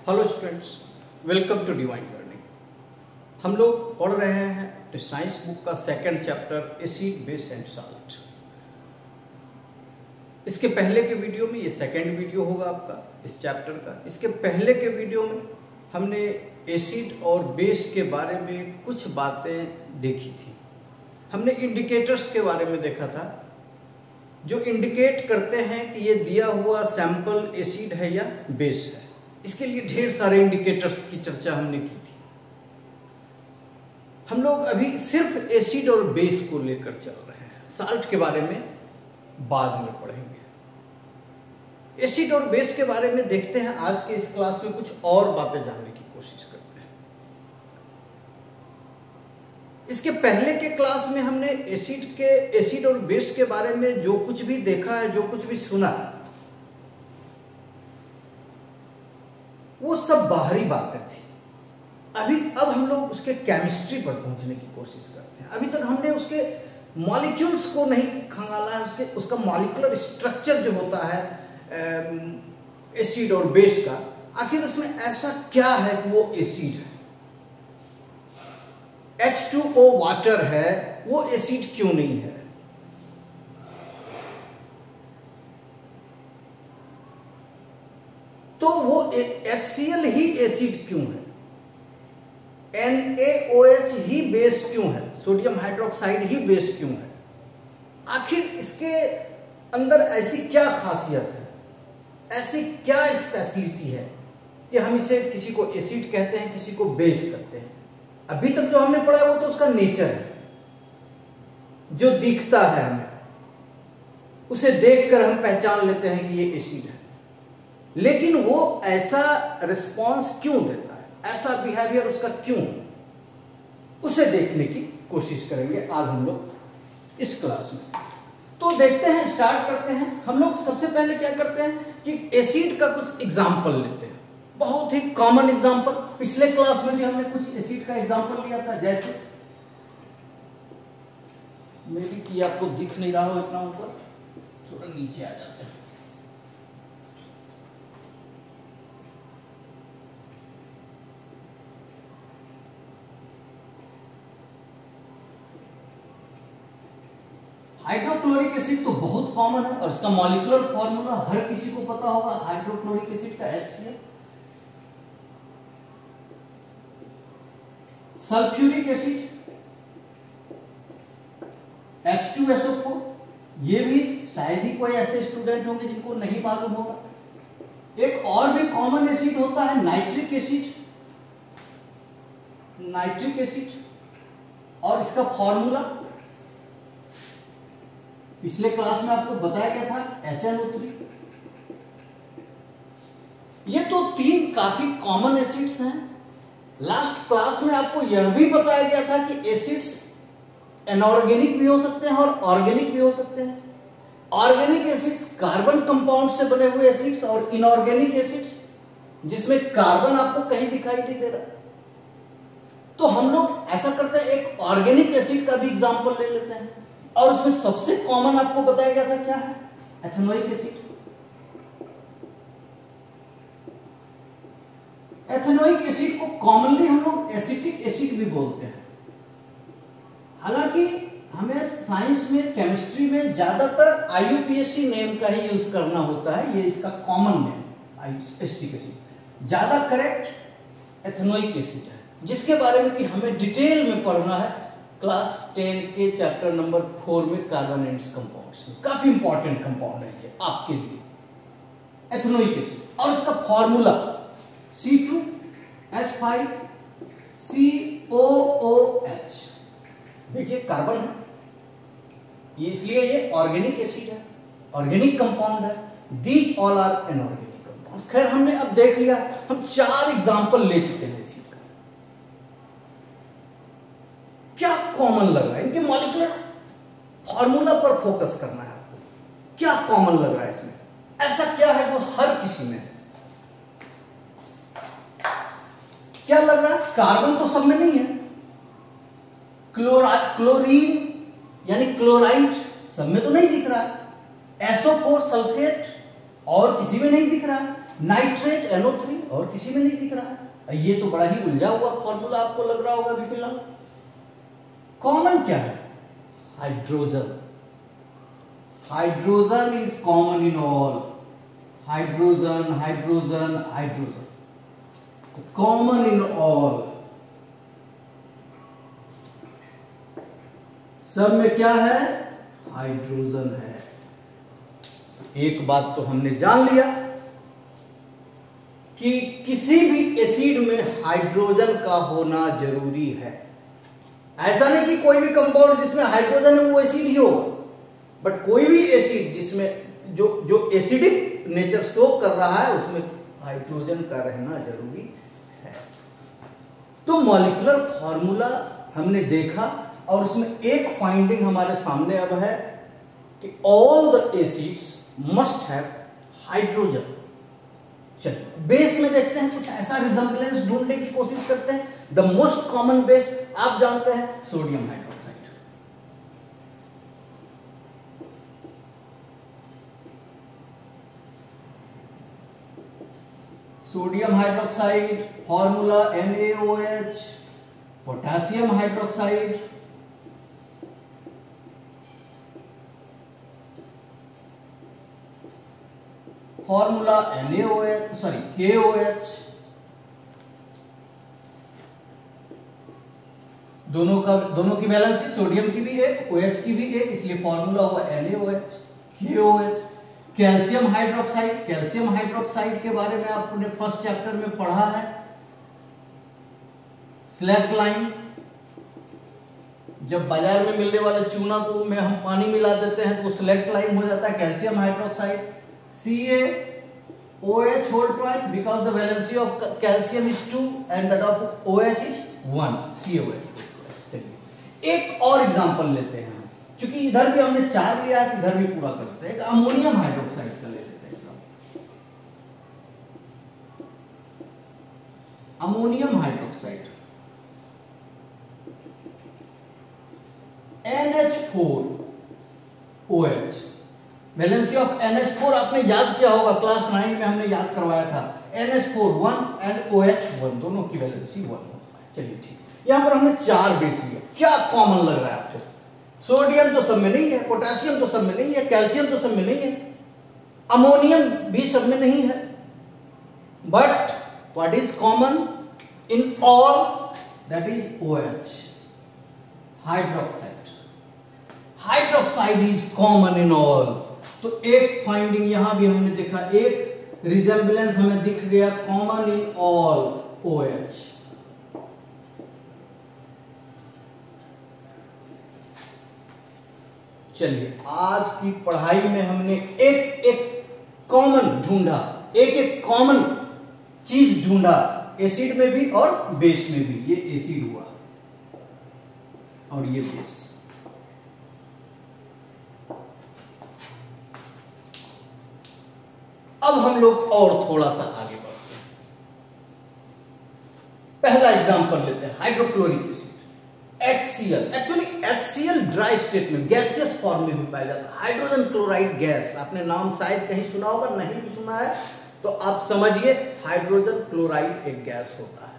Hello students, welcome to divine learning. हम लोग पढ़ रहे हैं साइंस बुक का second chapter acid base and salt. इसके पहले के वीडियो में, ये सेकंड वीडियो होगा आपका इस चैप्टर का। इसके पहले के वीडियो में हमने एसिड और बेस के बारे में कुछ बातें देखी थी। हमने इंडिकेटर्स के बारे में देखा था जो इंडिकेट करते हैं कि ये दिया हुआ सैंपल एसिड है या बेस है। इसके लिए ढेर सारे इंडिकेटर्स की चर्चा हमने की थी। हम लोग अभी सिर्फ एसिड और बेस को लेकर चल रहे हैं, साल्ट के बारे में बाद में पढ़ेंगे। एसिड और बेस के बारे में देखते हैं। आज के इस क्लास में कुछ और बातें जानने की कोशिश करते हैं। इसके पहले के क्लास में हमने एसिड और बेस के बारे में जो कुछ भी देखा है, जो कुछ भी सुना है, वो सब बाहरी बातें थी। अब हम लोग उसके केमिस्ट्री पर पहुंचने की कोशिश करते हैं। अभी तक हमने उसके मॉलिक्यूल्स को नहीं खंगाला है, उसका मॉलिक्यूलर स्ट्रक्चर जो होता है एसिड और बेस का, आखिर उसमें ऐसा क्या है कि वो एसिड है। H2O वाटर है, वो एसिड क्यों नहीं है? तो वो HCl ही एसिड क्यों है? NaOH ही बेस क्यों है? सोडियम हाइड्रोक्साइड ही बेस क्यों है? आखिर इसके अंदर ऐसी क्या खासियत है, ऐसी क्या स्पेशलिटी है कि हम इसे किसी को एसिड कहते हैं, किसी को बेस कहते हैं। अभी तक जो हमने पढ़ा वो तो उसका नेचर है, जो दिखता है हमें, उसे देखकर हम पहचान लेते हैं कि ये एसिड है। लेकिन वो ऐसा रिस्पॉन्स क्यों देता है, ऐसा बिहेवियर उसका क्यों, उसे देखने की कोशिश करेंगे आज हम लोग इस क्लास में। तो देखते हैं, स्टार्ट करते हैं। हम लोग सबसे पहले क्या करते हैं कि एसिड का कुछ एग्जाम्पल लेते हैं, बहुत ही कॉमन एग्जाम्पल। पिछले क्लास में भी हमने कुछ एसिड का एग्जाम्पल लिया था, जैसे मे बी कि आपको दिख नहीं रहा हो इतना ऊपर, थोड़ा नीचे आ जाते हैं। हाइड्रोक्लोरिक एसिड तो बहुत कॉमन है और इसका मॉलिक्यूलर फॉर्मूला हर किसी को पता होगा। हाइड्रोक्लोरिक एसिड का HCl। सल्फ्यूरिक एसिड H2SO4, ये भी शायद ही कोई ऐसे स्टूडेंट होंगे जिनको नहीं मालूम होगा। एक और भी कॉमन एसिड होता है नाइट्रिक एसिड। नाइट्रिक एसिड, और इसका फॉर्मूला पिछले क्लास में आपको बताया गया था HNO3। ये तो तीन काफी कॉमन एसिड्स हैं। लास्ट क्लास में आपको यह भी बताया गया था कि एसिड्स इनऑर्गेनिक भी हो सकते हैं और ऑर्गेनिक भी हो सकते हैं। ऑर्गेनिक एसिड्स कार्बन कंपाउंड से बने हुए एसिड्स, और इनऑर्गेनिक एसिड्स जिसमें कार्बन आपको कहीं दिखाई नहीं दे रहा। तो हम लोग ऐसा करते हैं, एक ऑर्गेनिक एसिड का भी एग्जांपल ले लेते हैं, और उसमें सबसे कॉमन आपको बताया गया था क्या है? Ethanoic acid. एथेनोइक एसिड को कॉमनली हम लोग एसिटिक एसिड भी बोलते हैं। हालांकि हमें साइंस में, केमिस्ट्री में ज्यादातर IUPAC नेम का ही यूज करना होता है। ये इसका कॉमन नेम एसिटिक एसिड। ज्यादा करेक्ट एथेनोइक एसिड है, जिसके बारे में कि हमें डिटेल में पढ़ना है क्लास 10 के चैप्टर नंबर 4 में, कार्बन एंड कंपाउंड्स में। काफी इंपॉर्टेंट कंपाउंड है ये आपके लिए, एथेनोइक एसिड। और इसका फॉर्मूला C2H5COOH। देखिए कार्बन है ये, इसलिए ये ऑर्गेनिक एसिड है, ऑर्गेनिक कंपाउंड है। These all are inorganic compounds. खैर, हमने अब देख लिया, हम 4 एग्जांपल ले चुके हैं एसिड का। क्या कॉमन लग रहा है? इनके मॉलिक्यूलर फॉर्मूला पर फोकस करना है आपको। क्या कॉमन लग रहा है इसमें? ऐसा क्या है जो हर किसी में है? क्या लग रहा है? कार्बन तो सब में नहीं है। क्लोरीन यानी क्लोराइड सब में तो नहीं दिख रहा है। SO4 सल्फेट और किसी में नहीं दिख रहा है। नाइट्रेट NO3 और किसी में नहीं दिख रहा है। ये तो बड़ा ही उलझा हुआ फॉर्मूला आपको लग रहा होगा अभी फिलहाल। कॉमन क्या है? Hydrogen. Hydrogen is common in all. Hydrogen hydrogen hydrogen, common in all. सब में क्या है? हाइड्रोजन है। एक बात तो हमने जान लिया कि किसी भी एसिड में हाइड्रोजन का होना जरूरी है। ऐसा नहीं कि कोई भी कंपाउंड जिसमें हाइड्रोजन है वो एसिड ही होगा, बट कोई भी एसिड जिसमें जो एसिडिक नेचर शो कर रहा है उसमें हाइड्रोजन का रहना जरूरी है। तो मॉलिक्यूलर फॉर्मूला हमने देखा और उसमें एक फाइंडिंग हमारे सामने अब है कि all the acids must have hydrogen. चलिए बेस में देखते हैं, कुछ ऐसा रिजम्बलेंस ढूंढने की कोशिश करते हैं। द मोस्ट कॉमन बेस आप जानते हैं, sodium hydroxide. Sodium hydroxide formula NaOH। Potassium hydroxide formula KOH। दोनों की वैलेंसी, सोडियम की भी एक, OH की भी एक, इसलिए फॉर्मूला हुआ NaOH KOH। कैल्शियम हाइड्रोक्साइड के बारे में आपने फर्स्ट चैप्टर में पढ़ा है। स्लैक लाइन, जब बाजार में मिलने वाले चूना को में हम पानी मिला देते हैं तो वो स्लैक लाइन हो जाता है calcium hydroxide. CaOH whole twice because the valency of calcium is 2 and that of OH is 1. CaOH। एक और एग्जांपल लेते हैं, क्योंकि इधर भी हमने 4 लिया है, इधर भी पूरा करते हैं। अमोनियम हाइड्रोक्साइड का ले लेते हैं। Ammonium hydroxide NH4OH। Valency of NH4 आपने याद किया होगा, क्लास 9 में हमने याद करवाया था। NH4 1 एंड OH 1, दोनों की वैलेंसी 1। चलिए ठीक, यहां पर हमने 4 बेस लिया। क्या कॉमन लग रहा है आपको? सोडियम तो सब में नहीं है, पोटेशियम तो सब में नहीं है, कैल्शियम तो सब में नहीं है, अमोनियम भी सब में नहीं है, but what is common in all? That is OH, hydroxide. Hydroxide is common in all. तो एक फाइंडिंग यहां भी हमने देखा, एक रिजेम्बलेंस हमें दिख गया, कॉमन इन ऑल OH। चलिए आज की पढ़ाई में हमने एक एक कॉमन ढूंढा, एक एक कॉमन चीज ढूंढा, एसिड में भी और बेस में भी। ये एसिड हुआ और ये बेस। अब हम लोग और थोड़ा सा आगे बढ़ते हैं। पहला एग्जांपल लेते हैं, hydrochloric acid HCl। Actually HCl dry state में गैसियस फॉर्म में भी पाया जाता है। हाइड्रोजन क्लोराइड गैस, आपने नाम शायद कहीं सुना होगा, नहीं भी सुना है तो आप समझिए हाइड्रोजन क्लोराइड एक गैस होता है।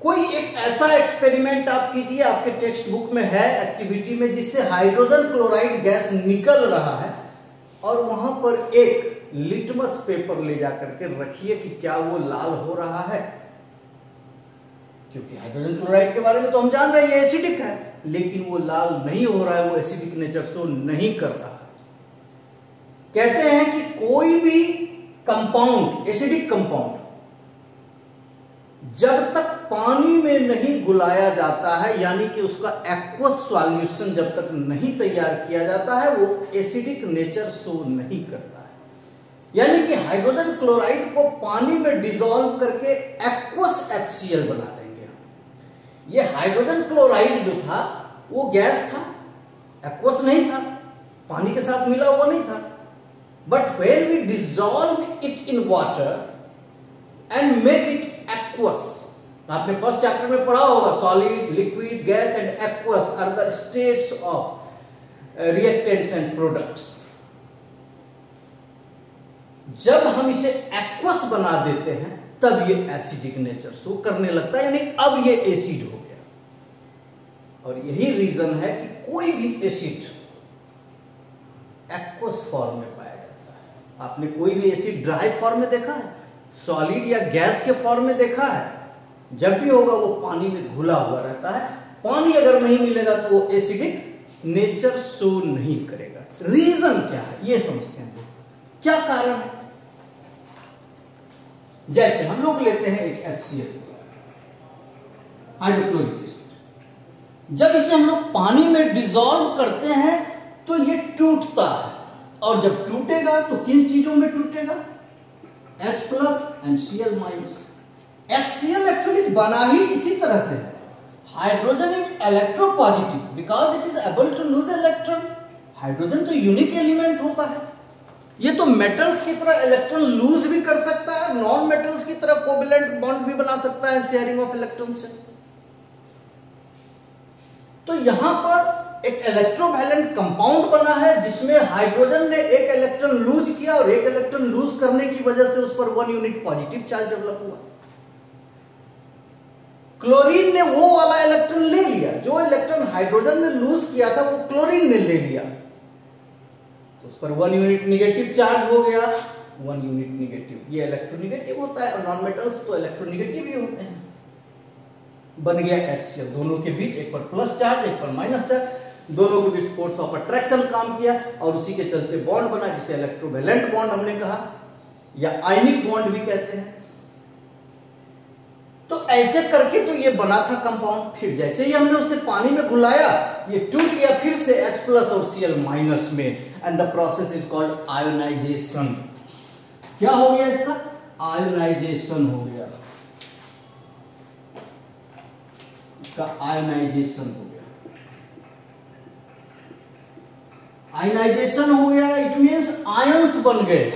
कोई एक ऐसा एक्सपेरिमेंट आप कीजिए, आपके टेक्स्ट बुक में है एक्टिविटी में, जिससे हाइड्रोजन क्लोराइड गैस निकल रहा है और वहां पर एक लिटमस पेपर ले जाकर के रखिए कि क्या वो लाल हो रहा है। क्योंकि हाइड्रोजन क्लोराइड के बारे में तो हम जान रहे हैं ये एसिडिक है, लेकिन वो लाल नहीं हो रहा है, वो एसिडिक नेचर शो नहीं कर रहा है। कहते हैं कि कोई भी कंपाउंड, एसिडिक कंपाउंड, जब तक पानी में नहीं घुलाया जाता है, यानी कि उसका एक्वस सॉल्यूशन जब तक नहीं तैयार किया जाता है, वो एसिडिक नेचर शो नहीं करता है। यानी कि हाइड्रोजन क्लोराइड को पानी में डिसॉल्व करके एक्वस HCl बना देंगे हम। ये हाइड्रोजन क्लोराइड जो था वो गैस था, एक्वस नहीं था, पानी के साथ मिला हुआ नहीं था। But when we dissolve it in water and make it aqueous, आपने फर्स्ट चैप्टर में पढ़ा होगा, solid, liquid, gas and aqueous are the states of reactants and products. जब हम इसे एक्वस बना देते हैं तब ये एसिडिक नेचर शो करने लगता है, यानी अब ये एसिड हो गया। और यही रीजन है कि कोई भी एसिड एक्वस फॉर्म में पाया जाता है। आपने कोई भी एसिड ड्राई फॉर्म में देखा है, सॉलिड या गैस के फॉर्म में देखा है? जब भी होगा वो पानी में घुला हुआ रहता है। पानी अगर नहीं मिलेगा तो वो एसिडिक नेचर शो नहीं करेगा। रीजन क्या है ये समझते हैं, क्या कारण है। जैसे हम लोग लेते हैं एक HCl, हाइड्रोक्लोरिक एसिड, जब इसे हम लोग पानी में डिसॉल्व करते हैं तो ये टूटता है, और जब टूटेगा तो किन चीजों में टूटेगा? H plus and Cl minus. HCl actually बना ही इसी तरह से है। Hydrogen is electropositive because it is able to lose electron. Hydrogen तो यूनिक एलिमेंट होता है, ये तो मेटल्स की तरह इलेक्ट्रॉन लूज भी कर सकता है, नॉन मेटल्स की तरह कोवेलेंट बॉन्ड भी बना सकता है शेयरिंग ऑफ इलेक्ट्रॉन से। तो यहां पर एक इलेक्ट्रोवैलेंट कंपाउंड बना है जिसमें हाइड्रोजन ने एक इलेक्ट्रॉन लूज किया और एक इलेक्ट्रॉन लूज करने की वजह से उस पर 1 यूनिट पॉजिटिव चार्ज डेवलप हुआ। क्लोरीन ने वो वाला इलेक्ट्रॉन ले लिया, जो इलेक्ट्रॉन हाइड्रोजन ने लूज किया था वो क्लोरीन ने ले लिया, तो उस पर 1 यूनिट निगेटिव चार्ज हो गया। 1 यूनिट निगेटिव, ये इलेक्ट्रोनिगेटिव होता है, और नॉन मेटल्स तो इलेक्ट्रोनिगेटिव ही होते हैं। बन गया HCl, दोनों के बीच एक पर प्लस चार्ज एक पर माइनस चार्ज, दोनों के बीच फोर्स ऑफ अट्रैक्शन काम किया और उसी के चलते बॉन्ड बना, जिसे इलेक्ट्रोवैलेंट बॉन्ड हमने कहा या आयनिक बॉन्ड भी कहते हैं। तो ऐसे करके तो ये बना था कंपाउंड। फिर जैसे ही हमने उसे पानी में घुलाया ये टूट गया फिर से H प्लस और Cl माइनस में, and the process is called ionisation. क्या हो गया इसका? आयोनाइजेशन हो गया, इसका आयोनाइजेशन हो गया। आयोनाइजेशन हो गया इट मींस आयंस बन गए।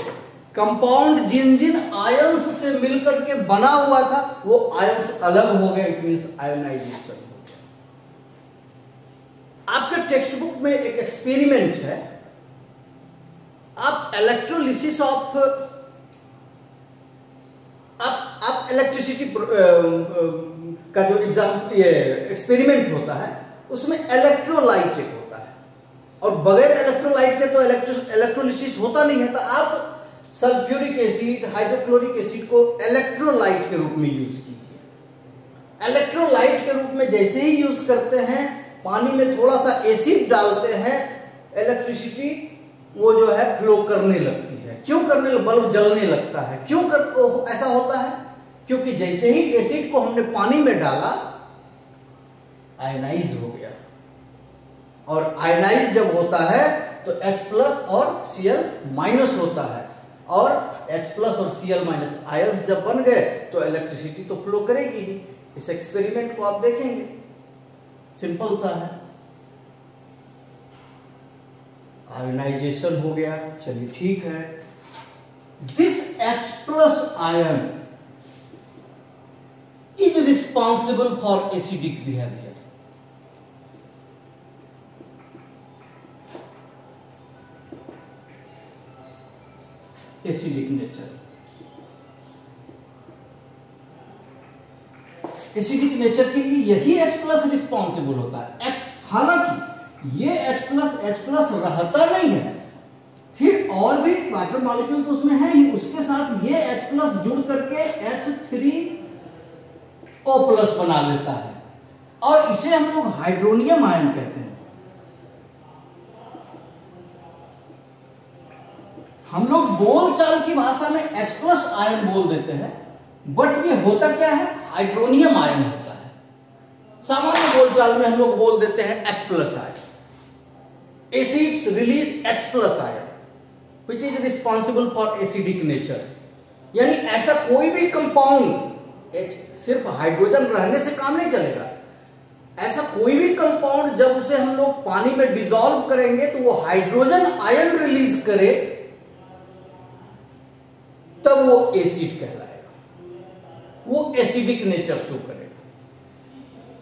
कंपाउंड जिन जिन आयंस से मिलकर के बना हुआ था वो आयंस अलग हो गए, इट मींस आयोनाइजेशन हो गया। आपके टेक्स्ट बुक में एक एक्सपेरिमेंट है, आप इलेक्ट्रोलिसिस ऑफ आप इलेक्ट्रिसिटी का जो एग्जाम एक्सपेरिमेंट होता है उसमें इलेक्ट्रोलाइट एक होता है, और बगैर इलेक्ट्रोलाइट के तो इलेक्ट्रोलिसिस होता नहीं है। तो आप सल्फ्यूरिक एसिड, हाइड्रोक्लोरिक एसिड को इलेक्ट्रोलाइट के रूप में यूज कीजिए। इलेक्ट्रोलाइट के रूप में जैसे ही यूज करते हैं, पानी में थोड़ा सा एसिड डालते हैं, इलेक्ट्रिसिटी वो जो है फ्लो करने लगती है। क्यों करने? बल्ब जलने लगता है। क्यों ऐसा होता है? क्योंकि जैसे ही एसिड को हमने पानी में डाला आयनाइज हो गया, और आयनाइज जब होता है तो H प्लस और Cl माइनस होता है, और H प्लस और Cl माइनस आयंस जब बन गए तो इलेक्ट्रिसिटी तो फ्लो करेगी ही। इस एक्सपेरिमेंट को आप देखेंगे, सिंपल सा है। आयोनाइजेशन हो गया, चलिए ठीक है। This H plus ion is responsible for acidic behaviour. Acidic nature, acidic nature के लिए यही H प्लस रिस्पॉन्सिबल होता है। हालांकि ये H प्लस रहता नहीं है, फिर और भी वाटर मॉलिक्यूल तो उसमें है ही, उसके साथ ये H प्लस जुड़ करके H3O प्लस बना लेता है, और इसे हम लोग हाइड्रोनियम आयन कहते हैं। हम लोग बोलचाल की भाषा में H प्लस आयन बोल देते हैं, बट ये होता क्या है? हाइड्रोनियम आयन होता है। सामान्य बोलचाल में हम लोग बोल देते हैं H plus ion. Acids release H plus ion which is responsible for acidic nature. यानी ऐसा कोई भी कंपाउंड, सिर्फ हाइड्रोजन रहने से काम नहीं चलेगा। ऐसा कोई भी कंपाउंड जब उसे हम लोग पानी में डिसॉल्व करेंगे तो वो हाइड्रोजन आयन रिलीज करे तब वो एसिड कहलाएगा, वो एसिडिक नेचर शो करेगा।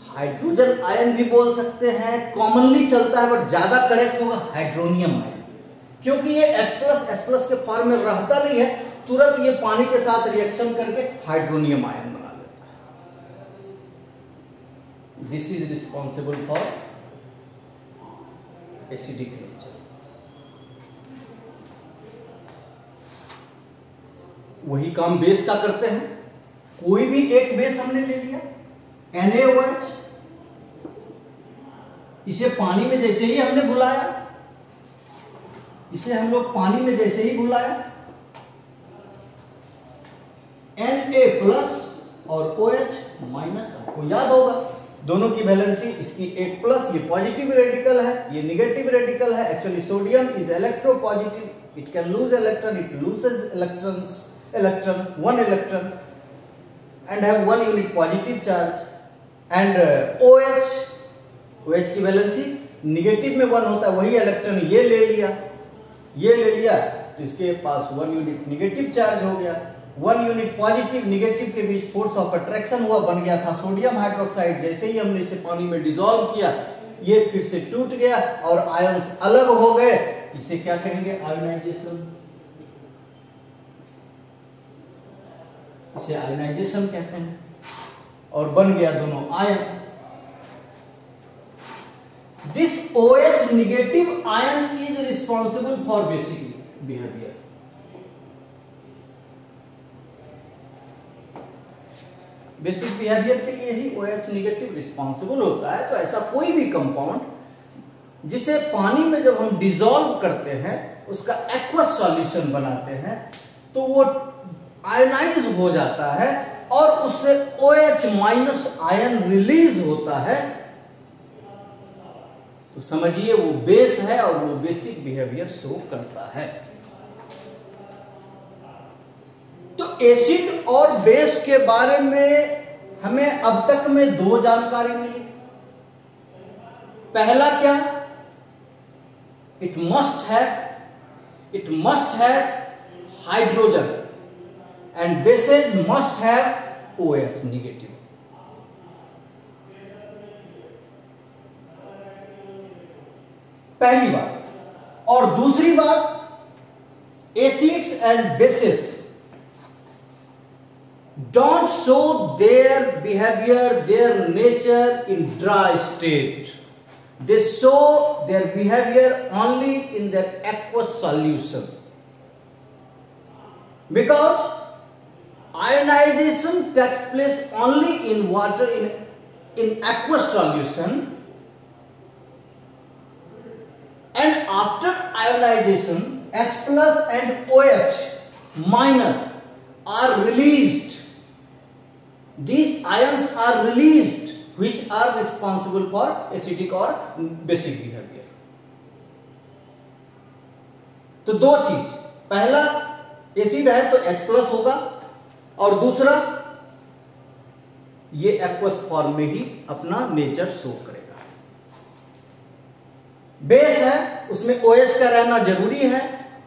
हाइड्रोजन आयन भी बोल सकते हैं, कॉमनली चलता है, बट ज्यादा करेक्ट होगा हाइड्रोनियम आयन। क्योंकि ये H+ के फॉर्म में रहता नहीं है, तुरंत ये पानी के साथ रिएक्शन करके हाइड्रोनियम आयन बना लेता है। This is responsible for acidic nature. वही काम बेस का करते हैं। कोई भी एक बेस हमने ले लिया NaOH, इसे पानी में जैसे ही हमने घुलाया, इसे हम लोग पानी में जैसे ही घुलाया, Na+ और OH-, आपको याद होगा दोनों की वैलेंसी, इसकी 1+, ये पॉजिटिव रेडिकल है, ये निगेटिव रेडिकल है। Actually sodium is electropositive, it can lose electron, it loses electron 1 electron and have 1 unit positive charge, and OH की वैलेंसी निगेटिव में 1 होता है, वही इलेक्ट्रॉन ये ले लिया तो इसके पास 1 यूनिट निगेटिव चार्ज हो गया। 1 यूनिट पॉजिटिव निगेटिव के बीच फोर्स ऑफ अट्रैक्शन हुआ, बन गया था सोडियम हाइड्रोक्साइड। जैसे ही हमने इसे पानी में डिसॉल्व किया, ये फिर से टूट गया और आयंस अलग हो गए। इसे क्या कहेंगे? आयोनाइजेशन। इसे आयोनाइजेशन कहते हैं, और बन गया दोनों ion. This OH negative ion is responsible for basic behaviour. Basic behaviour के लिए ही OH नेगेटिव रिस्पॉन्सिबल होता है। तो ऐसा कोई भी कंपाउंड जिसे पानी में जब हम डिसॉल्व करते हैं, उसका एक्वस सॉल्यूशन बनाते हैं, तो वो आयनाइज हो जाता है और उससे OH- आयन रिलीज होता है। तो समझिए वो बेस है और वो बेसिक बिहेवियर शो करता है। तो एसिड और बेस के बारे में हमें अब तक में 2 जानकारी मिली। पहला क्या? It must have hydrogen and bases must have OH negative. पहली बात। और दूसरी बात, acids and bases don't show their behavior, their nature in dry state. They show their behavior only in their aqueous solution, because ionization takes place only in water, in aqueous solution, and after ionization H+ and OH- are released. These ions are released which are responsible for acidic or basic behavior. तो 2 चीज, पहला acid है तो H+ होगा, और दूसरा ये aqueous form में ही अपना नेचर शो करेगा। बेस है, उसमें OH का रहना जरूरी है,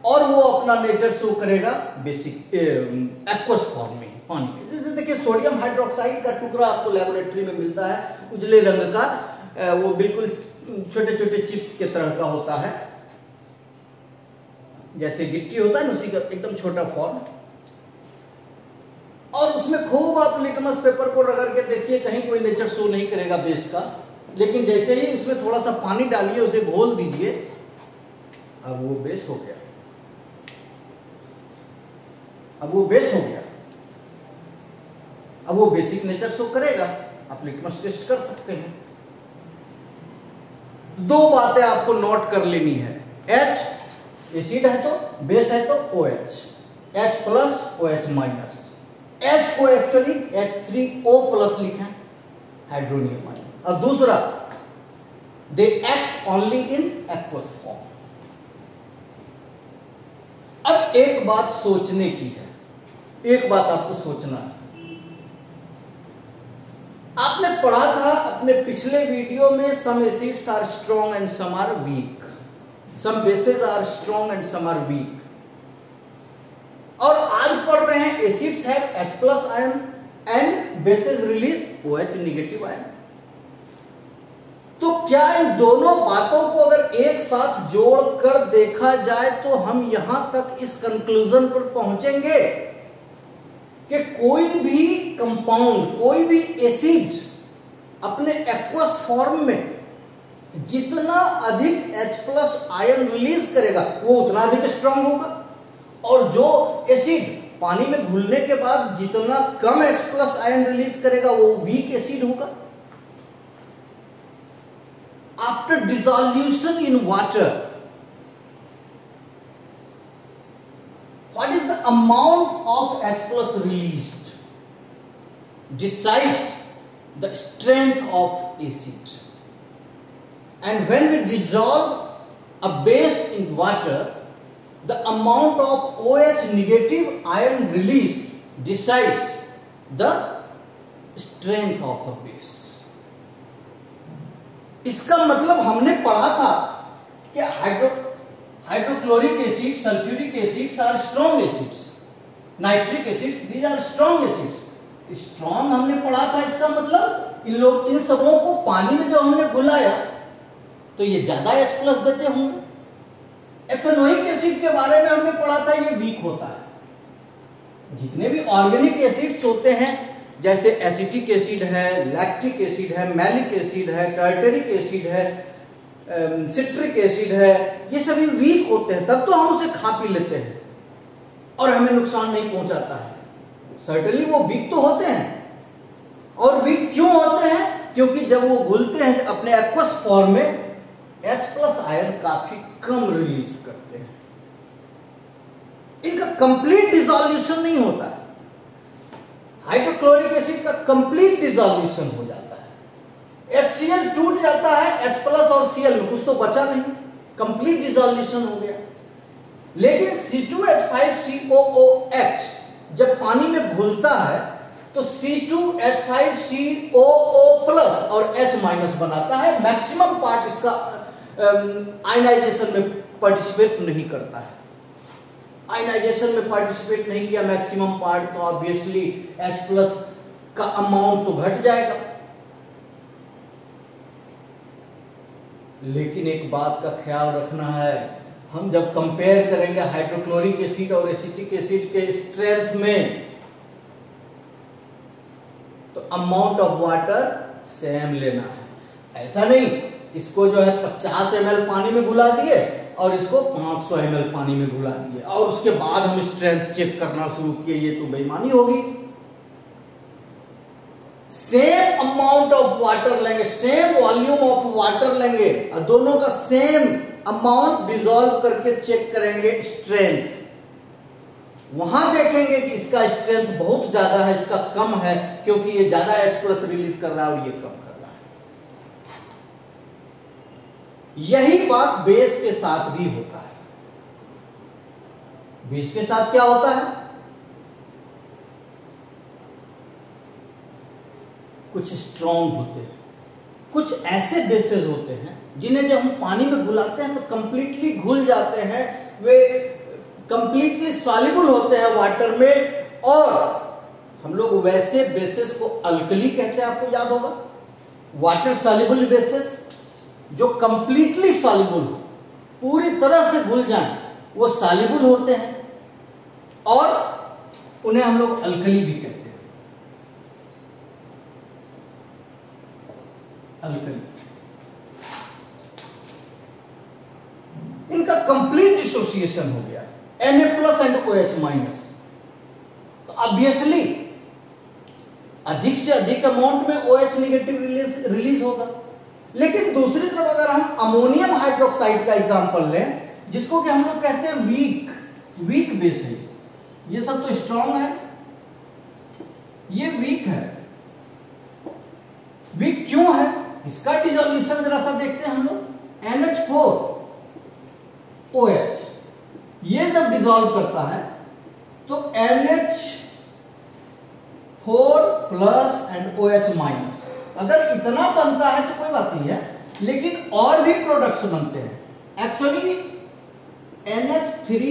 और वो अपना नेचर शो करेगा बेसिक एक्वस फॉर्म में, पानी में। देखिए सोडियम हाइड्रोक्साइड का टुकड़ा आपको लेबोरेटरी में मिलता है, उजले रंग का, वो बिल्कुल छोटे छोटे चिप्स के तरह का होता है, जैसे गिट्टी होता है ना, उसी का एकदम छोटा फॉर्म। और उसमें खूब आप लिटमस पेपर को रगड़ के देखिए, कहीं कोई नेचर शो नहीं करेगा बेस का। लेकिन जैसे ही उसमें थोड़ा सा पानी डालिए, उसे घोल दीजिए, अब वो बेस हो गया, अब वो बेस हो गया, अब वो बेसिक नेचर शो करेगा। आप लिटमस टेस्ट कर सकते हैं। 2 बातें आपको नोट कर लेनी है। H एसिड है तो, बेस है तो OH, H+ OH-। H को एक्चुअली H3O+ लिखा है, हाइड्रोनियम आयन। और दूसरा, they act only in aqueous form. अब एक बात सोचने की है, एक बात आपको सोचना है। आपने पढ़ा था अपने पिछले वीडियो में, some acids are strong and some are weak, some bases are strong and some are weak. और आज पढ़ रहे हैं acids have H+ ion and bases release OH negative ion. तो क्या इन दोनों बातों को अगर एक साथ जोड़कर देखा जाए तो हम यहां तक इस कंक्लूजन पर पहुंचेंगे कि कोई भी कंपाउंड, कोई भी एसिड अपने एक्वस फॉर्म में जितना अधिक H+ आयन रिलीज करेगा वो उतना अधिक स्ट्रांग होगा, और जो एसिड पानी में घुलने के बाद जितना कम H+ आयन रिलीज करेगा वो वीक एसिड होगा। After dissolution in water, what is the amount of H+ released decides the strength of acid. And when we dissolve a base in water, the amount of OH negative ion released decides the strength of the base. इसका मतलब हमने पढ़ा था कि hydrochloric acid, sulphuric acids are strong acids, nitric acids these are strong acids. Strong हमने पढ़ा था, इसका मतलब इन सबों को पानी में जो हमने घुलाया तो ये ज्यादा H+ देते होंगे। एथेनोइक एसिड के बारे में हमने पढ़ा था, ये वीक होता है। जितने भी ऑर्गेनिक एसिड्स होते हैं जैसे एसिटिक एसिड है, लैक्टिक एसिड है, मैलिक एसिड है, टार्टरिक एसिड है, सिट्रिक एसिड है, ये सभी वीक होते हैं, तब तो हम उसे खा पी लेते हैं और हमें नुकसान नहीं पहुंचाता है। सर्टेनली वो वीक तो होते हैं, और वीक क्यों होते हैं? क्योंकि जब वो घुलते हैं अपने एक्वस फॉर्म में H+ आयन काफी कम रिलीज करते हैं, इनका कंप्लीट डिसोल्यूशन नहीं होता है। हाइड्रोक्लोरिक एसिड का कंप्लीट डिसोल्यूशन हो जाता है, HCl टूट जाता है, H+ और Cl में कुछ तो बचा नहीं, कंप्लीट डिसोल्यूशन हो गया। लेकिन C2H5COOH जब पानी में घुलता है तो C2H5COO+ और H- बनाता है। मैक्सिमम पार्ट इसका आयनाइजेशन में पार्टिसिपेट नहीं करता है। आयनाइजेशन में पार्टिसिपेट नहीं किया मैक्सिमम पार्ट, तो ऑब्वियसली H+ का अमाउंट तो घट जाएगा। लेकिन एक बात का ख्याल रखना है, हम जब कंपेयर करेंगे हाइड्रोक्लोरिक एसिड और एसिटिक एसिड के स्ट्रेंथ में, तो अमाउंट ऑफ वाटर सेम लेना है। ऐसा नहीं इसको जो है 50 ml पानी में घुला दिए और इसको 500 ml पानी में घुला दिए और उसके बाद हम स्ट्रेंथ चेक करना शुरू किए, ये तो बेईमानी होगी। सेम अमाउंट ऑफ वाटर लेंगे, सेम वॉल्यूम ऑफ वाटर लेंगे और दोनों का सेम अमाउंट डिसॉल्व करके चेक करेंगे स्ट्रेंथ। वहां देखेंगे कि इसका स्ट्रेंथ बहुत ज्यादा है, इसका कम है, क्योंकि ये ज्यादा H+ रिलीज कर रहा है और ये कम कर रहा है। यही बात बेस के साथ भी होता है। बेस के साथ क्या होता है? कुछ स्ट्रॉन्ग होते हैं, कुछ ऐसे बेसेस होते हैं जिन्हें जब हम पानी में घुलाते हैं तो कंप्लीटली घुल जाते हैं, वे कंप्लीटली सॉल्युबल होते हैं वाटर में, और हम लोग वैसे बेसेस को अल्कली कहते हैं। आपको याद होगा, वाटर सॉल्युबल बेसेस जो कंप्लीटली सॉल्युबल हो, पूरी तरह से घुल जाएं, वो सॉल्युबल होते हैं और उन्हें हम लोग अल्कली भी कहते हैं। अल्कली इनका कंप्लीट डिसोसिएशन हो गया, Na+ एंड OH-। तो ऑब्वियसली अधिक से अधिक अमाउंट में OH नेगेटिव रिलीज होगा। लेकिन दूसरी तरफ अगर हम अमोनियम हाइड्रोक्साइड का एग्जांपल लें, जिसको कि हम लोग कहते हैं वीक बेस है, ये सब तो स्ट्रॉन्ग है, ये वीक है। वीक क्यों है? इसका डिसोल्यूशन जरा सा देखते हैं हम लोग। NH4OH ये जब डिसॉल्व करता है तो NH4+ एंड OH-। अगर इतना बनता है तो कोई बात नहीं है, लेकिन और भी प्रोडक्ट्स बनते हैं। एक्चुअली NH3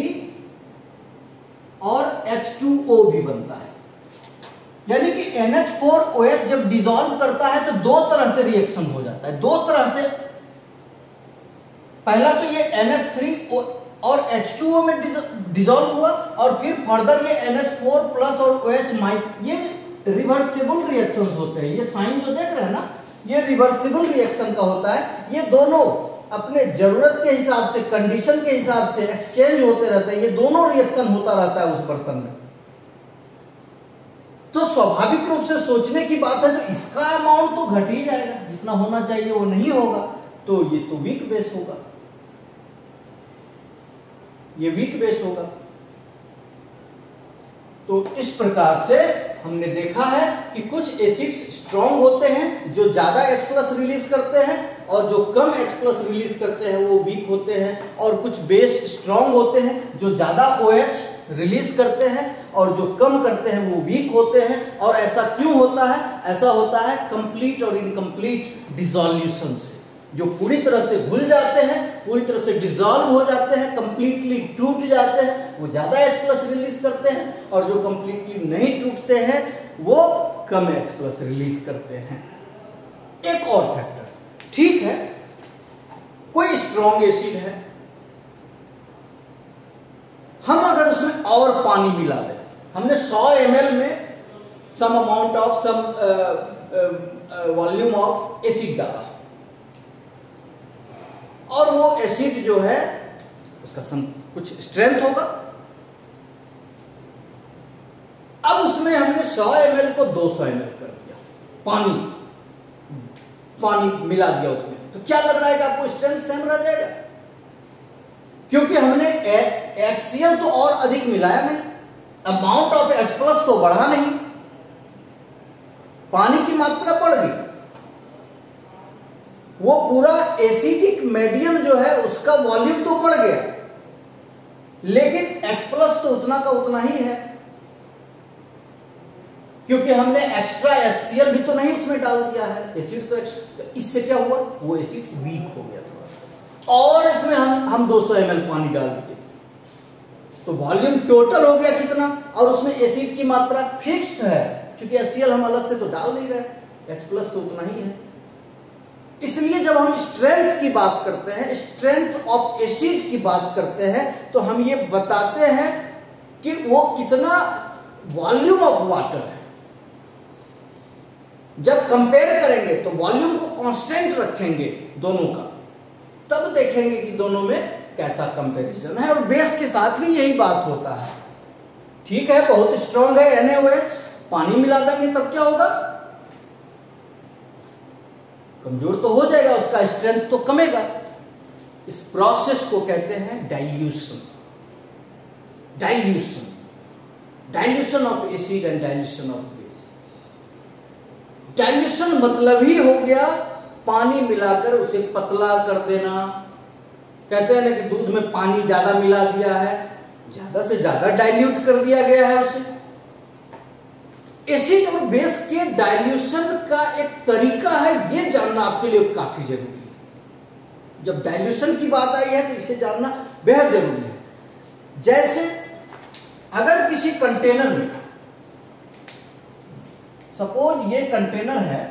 और H2O भी बनता है, यानी कि NH4OH जब डिसॉल्व करता है तो दो तरह से रिएक्शन हो जाता है, दो तरह से पहला तो ये NH3 और H2O में डिसॉल्व हुआ, और फिर फर्दर ये NH4 प्लस और OH-, ये रिवर्सिबल रिएक्शंस होते हैं। ये साइन जो देख रहे हैं ना, ये रिवर्सिबल रिएक्शन का होता है। ये दोनों अपने जरूरत के हिसाब से, कंडीशन के हिसाब से एक्सचेंज होते रहते हैं। ये दोनों रिएक्शन होता रहता है उस बर्तन में। तो स्वाभाविक रूप से सोचने की बात है, तो इसका अमाउंट तो घट ही जाएगा, जितना होना चाहिए वो नहीं होगा, तो ये तो वीक बेस होगा, ये वीक बेस होगा। तो इस प्रकार से हमने देखा है कि कुछ एसिड्स स्ट्रॉन्ग होते हैं जो ज्यादा H+ रिलीज करते हैं, और जो कम H+ रिलीज करते हैं वो वीक होते हैं। और कुछ बेस स्ट्रॉन्ग होते हैं जो ज्यादा OH रिलीज करते हैं, और जो कम करते हैं वो वीक होते हैं। और ऐसा क्यों होता है? ऐसा होता है कंप्लीट और इनकम्प्लीट डिसॉल्यूशन से। जो पूरी तरह से घुल जाते हैं, पूरी तरह से डिसॉल्व हो जाते हैं, कंप्लीटली टूट जाते हैं, वो ज्यादा H+ रिलीज करते हैं, और जो कंप्लीटली नहीं टूटते हैं वो कम H+ रिलीज करते हैं। एक और फैक्टर, ठीक है, कोई स्ट्रॉन्ग एसिड है, हम अगर उसमें और पानी मिला दें, हमने 100 ml में some amount of some volume of acid डाला, और वो एसिड जो है उसका कुछ स्ट्रेंथ होगा। अब उसमें हमने 100 ml को 200 ml कर दिया, पानी मिला दिया उसमें, तो क्या लग रहा है कि आपको स्ट्रेंथ सेम रह जाएगा? क्योंकि हमने HCl तो और अधिक मिलाया नहीं, अमाउंट ऑफ H+ तो बढ़ा नहीं, पानी की मात्रा बढ़ गई। वो पूरा एसिडिक मीडियम जो है उसका वॉल्यूम तो बढ़ गया, लेकिन H+ तो उतना का उतना ही है, क्योंकि हमने एक्स्ट्रा HCl भी तो नहीं उसमें डाल दिया है। एसिड तो इससे क्या हुआ, वो एसिड वीक हो गया थोड़ा, और इसमें हम 200 ml पानी डाल दिए, तो वॉल्यूम टोटल हो गया कितना, और उसमें एसिड की मात्रा फिक्स्ड है, क्योंकि HCl हम अलग से तो डाल नहीं रहे, H+ तो उतना ही है। इसलिए जब हम स्ट्रेंथ की बात करते हैं, स्ट्रेंथ ऑफ एसिड की बात करते हैं, तो हम ये बताते हैं कि वो कितना वॉल्यूम ऑफ वाटर है। जब कंपेयर करेंगे तो वॉल्यूम को कांस्टेंट रखेंगे दोनों का, तब देखेंगे कि दोनों में कैसा कंपैरिजन है। और बेस के साथ भी यही बात होता है। ठीक है, बहुत स्ट्रॉन्ग है NaOH, पानी मिला देंगे तब क्या होगा, कमजोर तो हो जाएगा, उसका स्ट्रेंथ तो कमेगा। इस प्रोसेस को कहते हैं dilution. Dilution of acid and dilution of base. Dilution मतलब ही हो गया पानी मिलाकर उसे पतला कर देना। कहते हैं ना कि दूध में पानी ज्यादा मिला दिया है, ज्यादा से ज्यादा डाइल्यूट कर दिया गया है उसे। एसिड और बेस के डाइल्यूशन का एक तरीका है, ये जानना आपके लिए काफी जरूरी है। जब डाइल्यूशन की बात आई है तो इसे जानना बेहद जरूरी है। जैसे अगर किसी कंटेनर में, सपोज ये कंटेनर है,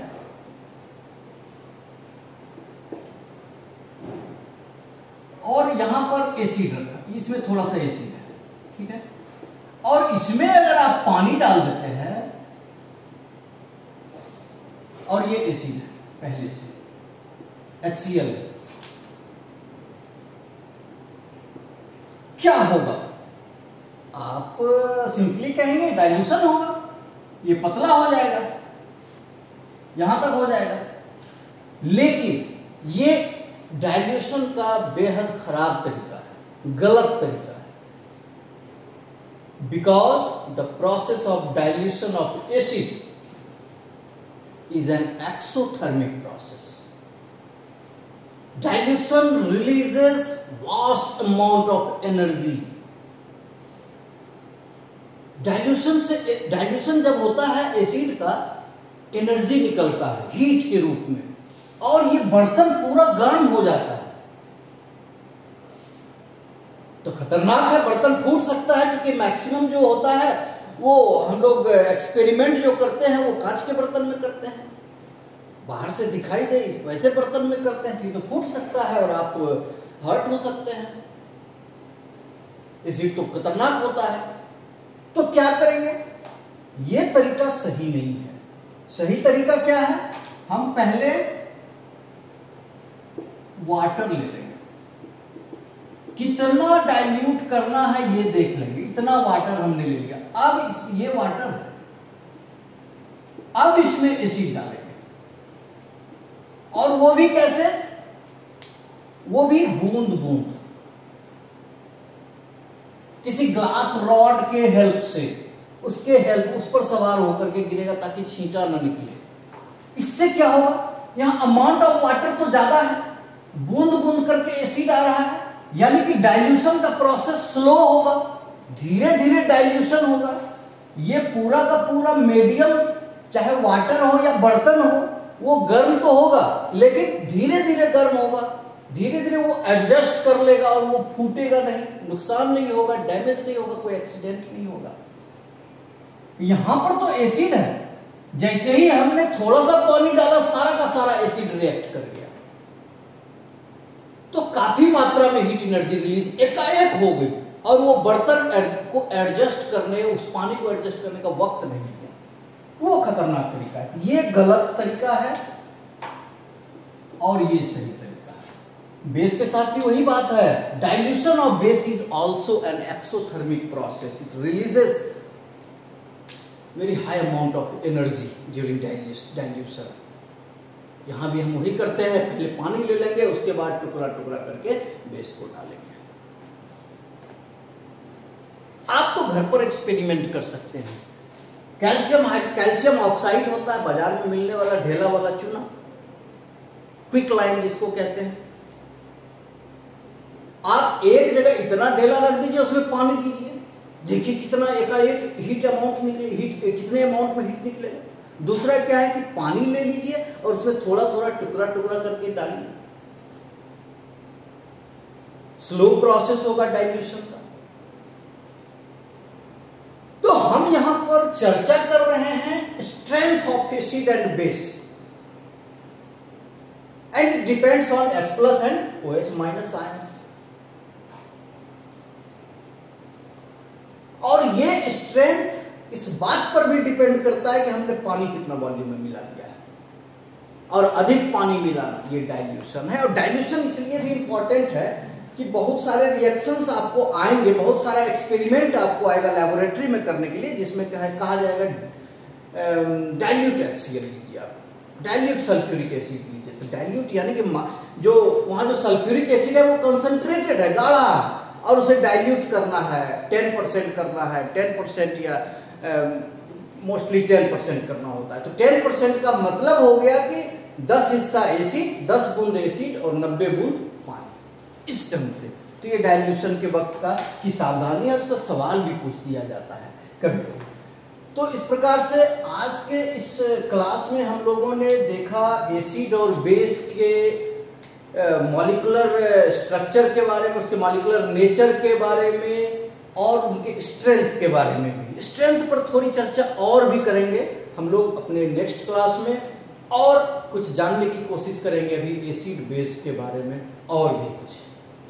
और यहां पर एसिड रखा, इसमें थोड़ा सा एसिड है, ठीक है, और इसमें अगर आप पानी डाल देते हैं, और ये एसिड है पहले से HCl, क्या होगा? आप सिंपली कहेंगे डाइल्यूशन होगा, ये पतला हो जाएगा, यहां तक हो जाएगा। लेकिन ये डाइल्यूशन का बेहद खराब तरीका है, गलत तरीका है। Because the process of dilution of acid is an exothermic process. Dilution releases vast amount of energy. Dilution जब होता है एसिड का, एनर्जी निकलता है हीट के रूप में, और ये बर्तन पूरा गर्म हो जाता है, तो खतरनाक है, बर्तन फूट सकता है। क्योंकि मैक्सिमम जो होता है वो हम लोग एक्सपेरिमेंट जो करते हैं वो कांच के बर्तन में करते हैं, बाहर से दिखाई दे वैसे बर्तन में करते हैं, तो फूट सकता है और आप हर्ट हो सकते हैं, एसिड तो खतरनाक होता है। तो क्या करेंगे, ये तरीका सही नहीं है। सही तरीका क्या है, हम पहले वाटर ले लेंगे, कितना डाइल्यूट करना है ये देख लेंगे। इतना वाटर हमने ले लिया, अब ये वाटर है, अब इसमें एसिड डालेंगे। और वो भी कैसे, वो भी बूंद बूंद, किसी ग्लास रॉड के हेल्प से, उसके हेल्प, उस पर सवार होकर के गिरेगा ताकि छींटा ना निकले। इससे क्या होगा, यहां अमाउंट ऑफ वाटर तो ज्यादा है, बूंद बूंद करके एसिड आ रहा है, यानी कि डाइल्यूशन का प्रोसेस स्लो होगा, धीरे धीरे डाइल्यूशन होगा। ये पूरा का पूरा मीडियम, चाहे वाटर हो या बर्तन हो, वो गर्म तो होगा लेकिन धीरे धीरे गर्म होगा, धीरे धीरे वो एडजस्ट कर लेगा और वो फूटेगा नहीं, नुकसान नहीं होगा, डैमेज नहीं होगा, कोई एक्सीडेंट नहीं होगा। यहां पर तो एसिड है, जैसे ही हमने थोड़ा सा पानी डाला सारा का सारा एसिड रिएक्ट कर गया, तो काफी मात्रा में हीट एनर्जी रिलीज एकाएक हो गई और वो बर्तन को एडजस्ट करने, उस पानी को एडजस्ट करने का वक्त नहीं दिया। वो खतरनाक तरीका है, ये गलत तरीका है और ये सही तरीका है। बेस के साथ भी वही बात है, dilution of base is also an exothermic process, it releases very high amount of energy during dilution. यहां भी हम वही करते हैं, पहले पानी ले लेंगे, उसके बाद टुकड़ा टुकड़ा करके बेस को डालेंगे। आप तो घर पर एक्सपेरिमेंट कर सकते हैं। कैल्शियम ऑक्साइड होता है बाजार में मिलने वाला ढेला वाला चूना, क्विक लाइम जिसको कहते हैं। आप एक जगह इतना ढेला रख दीजिए, उसमें पानी दीजिए, देखिए कितना एकाएक हीट अमाउंट निकले, कितने अमाउंट में हीट निकलेगा। दूसरा क्या है कि पानी ले लीजिए और उसमें थोड़ा थोड़ा टुकड़ा टुकड़ा करके डालिए, स्लो प्रोसेस होगा डाइल्यूशन का। तो हम यहां पर चर्चा कर रहे हैं strength of acid and base, and depends on H+ and OH- ions. और ये स्ट्रेंथ इस बात पर भी डिपेंड करता है कि हमने पानी कितना वॉल्यूम में मिला दिया है, और अधिक पानी मिलाना ये डाइल्यूशन है। और डाइल्यूशन इसलिए भी इंपॉर्टेंट है कि बहुत सारे रिएक्शंस आपको आएंगे, बहुत सारा एक्सपेरिमेंट आपको आएगा लेबोरेटरी में करने के लिए, जिसमें कहा जाएगा डाइल्यूट HCl लीजिए, आप डाइल्यूट सल्फ्यूरिक एसिड लीजिए। तो डाइल्यूट यानी कि जो वहां जो सल्फ्यूरिक एसिड है वो कंसंट्रेटेड है, गाढ़ा, और उसे डाइल्यूट करना है, 10% करना है, 10% या मोस्टली 10% करना होता है। तो 10% का मतलब हो गया कि 10 हिस्सा एसिड, 10 बूंद एसिड और 90 बूंद पानी, इस ढंग से। तो ये डाइल्यूशन के वक्त का की सावधानी है, उसका सवाल भी पूछ दिया जाता है कभी। तो इस प्रकार से आज के इस क्लास में हम लोगों ने देखा एसिड और बेस के मॉलिक्यूलर स्ट्रक्चर के बारे में, उसके मॉलिक्यूलर नेचर के बारे में, और उनके स्ट्रेंथ के बारे में भी। स्ट्रेंथ पर थोड़ी चर्चा और भी करेंगे हम लोग अपने नेक्स्ट क्लास में, और कुछ जानने की कोशिश करेंगे अभी एसिड बेस के बारे में, और भी कुछ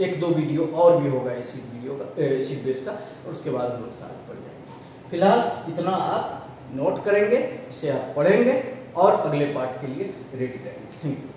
1-2 वीडियो और भी होगा एसिड बेस का, और उसके बाद हम लोग साथ पढ़ जाएंगे। फिलहाल इतना आप नोट करेंगे, इसे आप पढ़ेंगे और अगले पार्ट के लिए रेडी रहेंगे। Thank you.